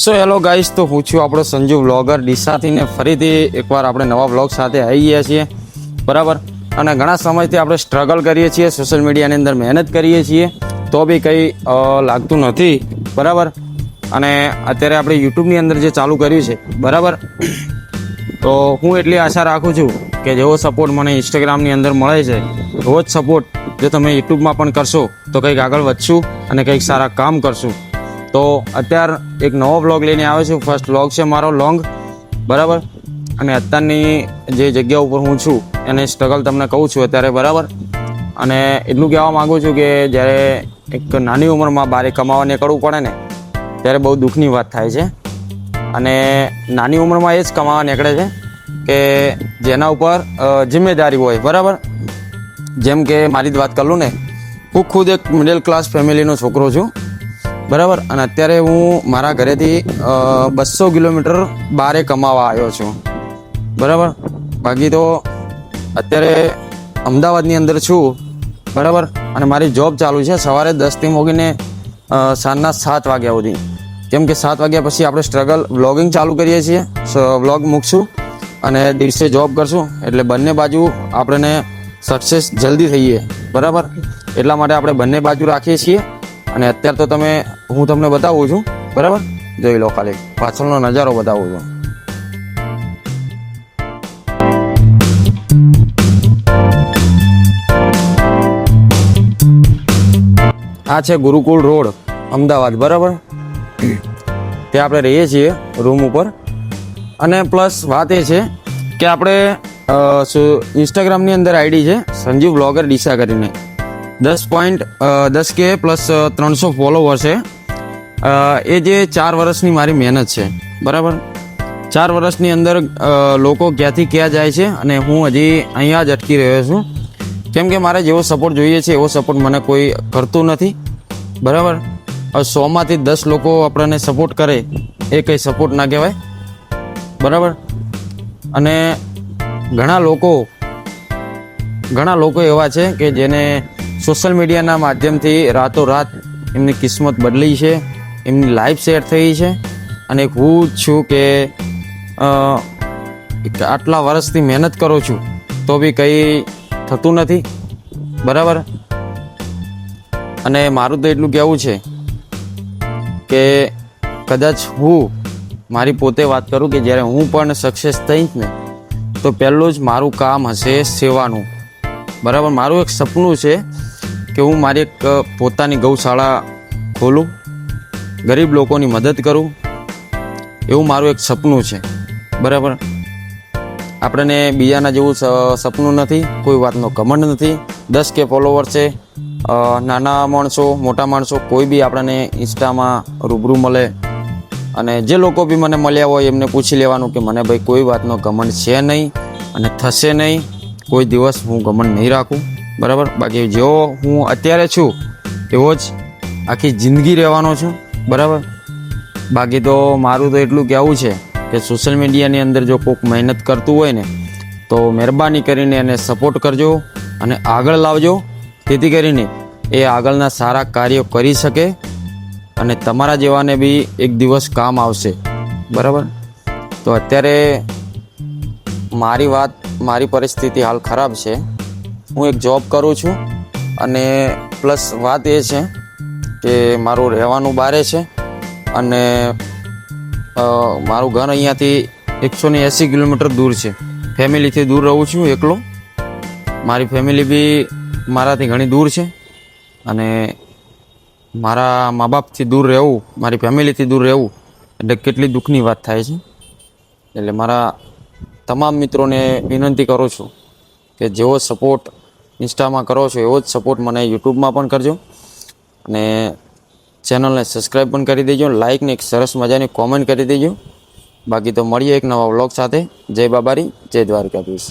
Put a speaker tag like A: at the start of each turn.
A: So hello guys, તો હું છું આપણો સંજુ વ્લોગર ડીસાથી ને ફરીથી એકવાર આપણે નવા વ્લોગ સાથે આવી ગયા છીએ, બરાબર. અને ઘણા સમયથી આપણે સ્ટ્રગલ કરીએ છીએ, સોશિયલ મીડિયાની અંદર મહેનત કરીએ છીએ, તો બી કંઈ લાગતું નથી, બરાબર. અને અત્યારે આપણે યુટ્યુબની અંદર જે ચાલુ કર્યું છે, બરાબર, તો હું એટલી આશા રાખું છું કે જેવો સપોર્ટ મને ઇન્સ્ટાગ્રામની અંદર મળે છે, એવો જ સપોર્ટ જો તમે યુટ્યુબમાં પણ કરશો તો કંઈક આગળ વધશું અને કંઈક સારા કામ કરશું. તો અત્યારે એક નવો વ્લોગ લઈને આવ્યો છું. ફર્સ્ટ વ્લોગ છે મારો લોંગ, બરાબર. અને અત્યારની જે જગ્યા ઉપર હું છું એને સ્ટ્રગલ તમને કહું છું અત્યારે, બરાબર. અને એટલું કહેવા માગું છું કે જ્યારે એક નાની ઉંમરમાં બહાર કમાવા નીકળવું પડે ને ત્યારે બહુ દુઃખની વાત થાય છે. અને નાની ઉંમરમાં એ જ કમાવા નીકળે છે કે જેના ઉપર જિમ્મેદારી હોય, બરાબર. જેમ કે મારી જ વાત કરું ને, હું ખુદ એક મિડલ ક્લાસ ફેમિલીનો છોકરો છું, બરાબર. અને અત્યારે હું મારા ઘરેથી 200 કિલોમીટર બહાર કમાવા આવ્યો છું, બરાબર. બાકી તો અત્યારે અમદાવાદની અંદર છું, બરાબર. અને મારી જોબ ચાલુ છે સવારે 10થી મોગીને સાંજના 7 વાગ્યા સુધી. કેમ કે 7 વાગ્યા પછી આપણે સ્ટ્રગલ વ્લોગિંગ ચાલુ કરીએ છીએ, વ્લોગ મૂકશું અને દિવસે જોબ કરશું, એટલે બંને બાજુ આપણને સક્સેસ જલ્દી થઈએ, બરાબર. એટલા માટે આપણે બંને બાજુ રાખીએ છીએ. અને અત્યારે તો હું તમને બતાવું છું, બરાબર. જોઈ લો, ખાલી પાછળનો નજારો બતાવું છું. આ છે ગુરુકુળ રોડ, અમદાવાદ, બરાબર. ત્યાં આપણે રહીએ છીએ રૂમ ઉપર. અને પ્લસ વાત એ છે કે આપણે ઇન્સ્ટાગ્રામની અંદર આઈડી છે સંજીવ વ્લોગર ડીસા કરીને, 10.10K પ્લસ 300 ફોલોવર છે. એ જે 4 વર્ષની મારી મહેનત છે, બરાબર. 4 વર્ષની અંદર લોકો ક્યાંથી ક્યાં જાય છે અને હું હજી અહીંયા જ અટકી રહ્યો છું. કેમ કે મારે જેવો સપોર્ટ જોઈએ છે એવો સપોર્ટ મને કોઈ કરતું નથી, બરાબર. હવે 100માંથી 10 લોકો આપણને સપોર્ટ કરે એ કંઈ સપોર્ટ ના કહેવાય, બરાબર. અને ઘણા લોકો એવા છે કે જેને સોશિયલ મીડિયાના માધ્યમથી રાતોરાત એમની કિસ્મત બદલી છે, એમની લાઈફ સેટ થઈ છે. અને હું જ છું કે આટલા વર્ષથી મહેનત કરું છું તો બી કંઈ થતું નથી, બરાબર. અને મારું તો એટલું કહેવું છે કે કદાચ હું મારી પોતે વાત કરું કે જ્યારે હું પણ સક્સેસ થઈશ ને તો પહેલું જ મારું કામ હશે સેવાનું, બરાબર. મારું એક સપનું છે કે હું મારી એક પોતાની ગૌશાળા ખોલું, ગરીબ લોકોની મદદ કરું, એવું મારું એક સપનું છે, બરાબર. આપણને બીજાના જેવું સપનું નથી, કોઈ વાતનો ઘમંડ નથી. 10K ફોલોવર છે, નાના માણસો મોટા માણસો કોઈ બી આપણને ઇન્સ્ટામાં રૂબરૂ મળે, અને જે લોકો બી મને મળ્યા હોય એમને પૂછી લેવાનું કે મને ભાઈ કોઈ વાતનો ઘમંડ છે નહીં અને થશે નહીં, કોઈ દિવસ હું ઘમંડ નહીં રાખું, બરાબર. બાકી જેવો હું અત્યારે છું એવો જ આખી જિંદગી રહેવાનો છું, બરાબર. બાકી તો મારું તો એટલું કહેવું છે કે સોશિયલ મીડિયાની અંદર જો કોઈક મહેનત કરતું હોય ને તો મહેરબાની કરીને એને સપોર્ટ કરજો અને આગળ લાવજો, જેથી કરીને એ આગળના સારા કાર્યો કરી શકે અને તમારા જેવાને બી એક દિવસ કામ આવશે, બરાબર. તો અત્યારે મારી પરિસ્થિતિ હાલ ખરાબ છે. હું એક જોબ કરું છું અને પ્લસ વાત એ છે કે મારું રહેવાનું બારે છે અને મારું ઘર અહીંયાથી 180 કિલોમીટર દૂર છે. ફેમિલીથી દૂર રહું છું એકલો. મારી ફેમિલી બી મારાથી ઘણી દૂર છે અને મારા મા બાપથી દૂર રહેવું, મારી ફેમિલીથી દૂર રહેવું એટલે કેટલી દુઃખની વાત થાય છે. એટલે મારા તમામ મિત્રોને વિનંતી કરું છું કે જેવો સપોર્ટ ઇન્સ્ટામાં કરો છો એવો જ સપોર્ટ મને યુટ્યુબમાં પણ કરજો અને ચેનલને સબસ્ક્રાઈબ પણ કરી દેજો, લાઇક ને એક સરસ મજાની કોમેન્ટ કરી દેજો. બાકી તો મળીએ એક નવા વ્લોગ સાથે. જય બાબારી, જય દ્વારકાધીશ.